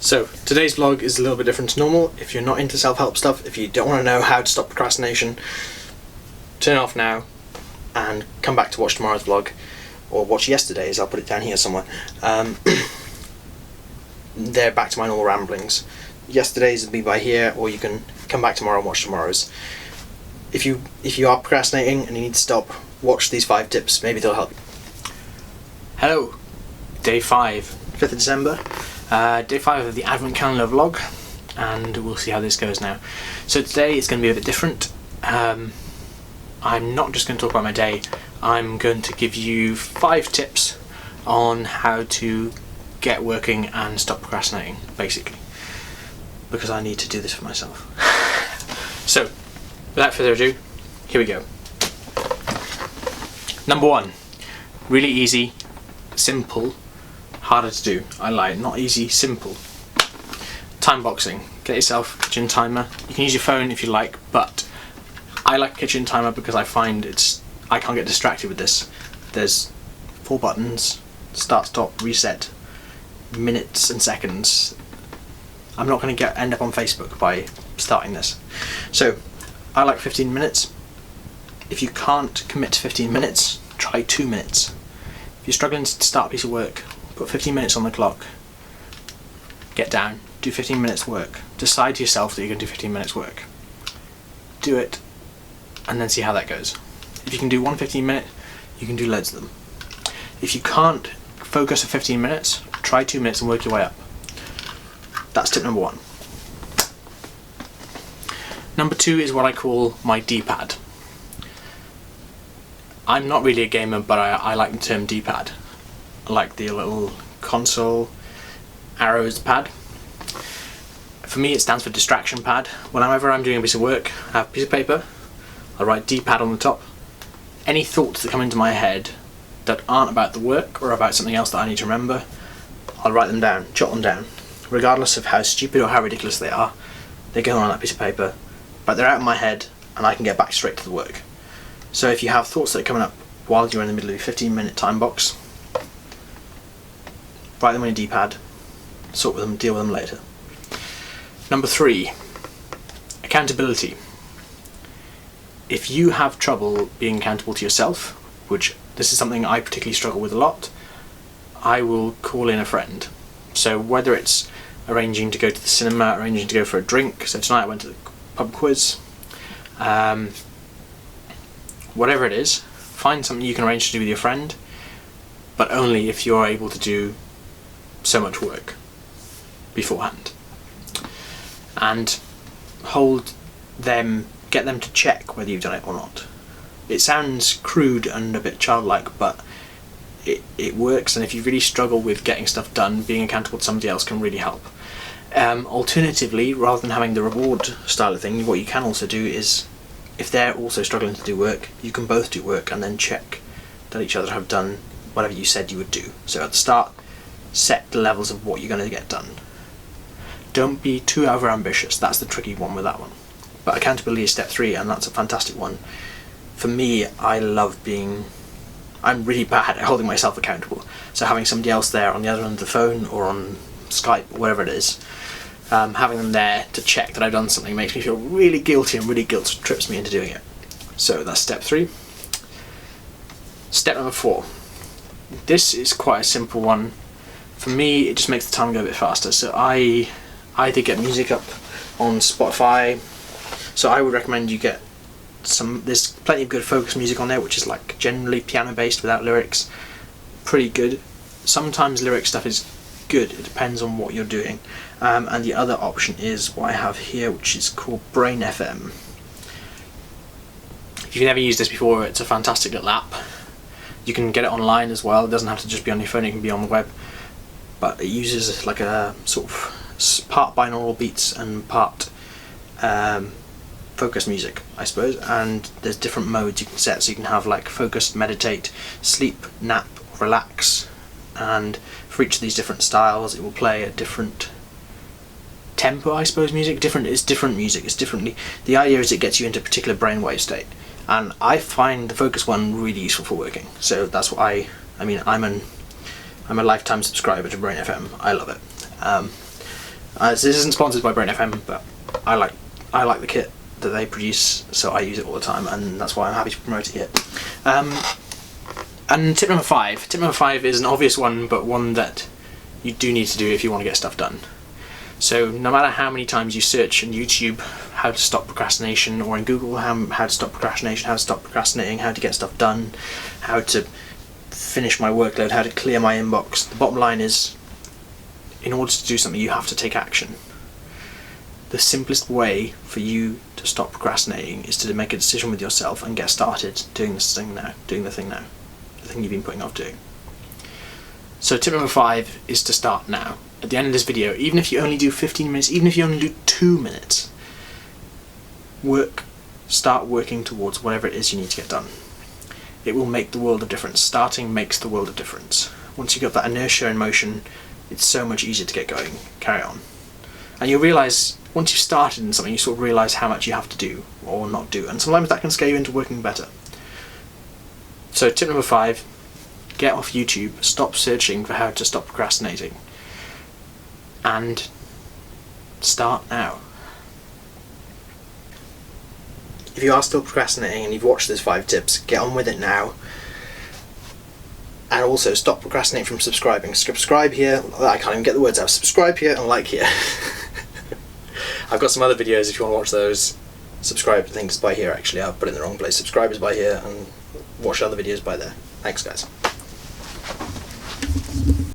So today's vlog is a little bit different to normal. If you're not into self-help stuff, if you don't want to know how to stop procrastination, turn it off now and come back to watch tomorrow's vlog, or watch yesterday's. I'll put it down here somewhere. They're back to my normal ramblings. Yesterday's will be by here, or you can come back tomorrow and watch tomorrow's. If you are procrastinating and you need to stop, watch these 5 tips. Maybe they'll help you. Hello, day 5, 5th of December. Day 5 of the Advent Calendar vlog, and we'll see how this goes now. So today it's going to be a bit different. I'm not just going to talk about my day, I'm going to give you 5 tips on how to get working and stop procrastinating, basically. Because I need to do this for myself. So, without further ado, here we go. Number 1, really easy, simple, harder to do. I lie, not easy, simple. Time boxing. Get yourself a kitchen timer. You can use your phone if you like, but I like a kitchen timer because I find I can't get distracted with this. There's 4 buttons: start, stop, reset, minutes and seconds. I'm not going to end up on Facebook by starting this. So I like 15 minutes. If you can't commit to 15 minutes, try 2 minutes. If you're struggling to start a piece of work, put 15 minutes on the clock, get down, do 15 minutes work. Decide to yourself that you're going to do 15 minutes work. Do it, and then see how that goes. If you can do one 15 minute, you can do loads of them. If you can't focus for 15 minutes, try 2 minutes and work your way up. That's tip number 1. Number 2 is what I call my DPad. I'm not really a gamer, but I like the term DPad. I like the little console arrows pad. For me it stands for distraction pad. Whenever I'm doing a piece of work, I have a piece of paper, I write DPad on the top. Any thoughts that come into my head that aren't about the work or about something else that I need to remember, I'll write them down, jot them down. Regardless of how stupid or how ridiculous they are, they go on that piece of paper, but they're out of my head and I can get back straight to the work. So if you have thoughts that are coming up while you're in the middle of your 15-minute time box, write them on your DPad, sort with them, deal with them later. Number 3, accountability. If you have trouble being accountable to yourself, which this is something I particularly struggle with a lot, I will call in a friend. So whether it's arranging to go to the cinema, arranging to go for a drink, so tonight I went to the pub quiz, whatever it is, find something you can arrange to do with your friend, but only if you're able to do so much work beforehand. And get them to check whether you've done it or not. It sounds crude and a bit childlike, but it works, and if you really struggle with getting stuff done, being accountable to somebody else can really help. Alternatively, rather than having the reward style of thing, what you can also do is, if they're also struggling to do work, you can both do work and then check that each other have done whatever you said you would do. So at the start, set the levels of what you're going to get done. Don't be too over ambitious, that's the tricky one with that one. But accountability is step 3, and that's a fantastic one. For me, I'm really bad at holding myself accountable, so having somebody else there on the other end of the phone or on Skype or whatever it is, having them there to check that I've done something makes me feel really guilty, and really guilt trips me into doing it. So that's step 3. Step number 4. This is quite a simple one. For me, it just makes the time go a bit faster. So I either get music up on Spotify, so I would recommend you get there's plenty of good focus music on there, which is like generally piano based without lyrics. Pretty good. Sometimes lyric stuff is good, it depends on what you're doing. And the other option is what I have here, which is called Brain FM. If you've never used this before, it's a fantastic little app. You can get it online as well, it doesn't have to just be on your phone, it can be on the web. But it uses like a sort of part binaural beats and part focus music, I suppose, and there's different modes you can set, so you can have like focused, meditate, sleep, nap, relax, and for each of these different styles it will play a different tempo, I suppose. It's different music, it's differently, the idea is it gets you into a particular brainwave state, and I find the focus one really useful for working, so that's what I'm a lifetime subscriber to Brain FM, I love it. This isn't sponsored by Brain FM, but I like the kit that they produce, so I use it all the time, and that's why I'm happy to promote it here. And tip number 5. Tip number 5 is an obvious one, but one that you do need to do if you want to get stuff done. So no matter how many times you search on YouTube how to stop procrastination, or in Google how to stop procrastination, how to stop procrastinating, how to get stuff done, how to finish my workload, how to clear my inbox, the bottom line is, in order to do something you have to take action. The simplest way for you to stop procrastinating is to make a decision with yourself and get started doing this thing now, doing the thing you've been putting off doing. So tip number 5 is to start now. At the end of this video, even if you only do 15 minutes, even if you only do 2 minutes, start working towards whatever it is you need to get done. It will make the world of difference. Starting makes the world of difference. Once you've got that inertia in motion, it's so much easier to get going, carry on. And you'll realise, once you've started in something, you sort of realise how much you have to do or not do, and sometimes that can scare you into working better. So tip number 5, get off YouTube, stop searching for how to stop procrastinating, and start now. If you are still procrastinating and you've watched these 5 tips, get on with it now. And also stop procrastinating from subscribing. Subscribe here, I can't even get the words out, subscribe here and like here. I've got some other videos if you want to watch those. Subscribe to things by here actually, I've put it in the wrong place. Subscribe is by here and watch other videos by there. Thanks guys.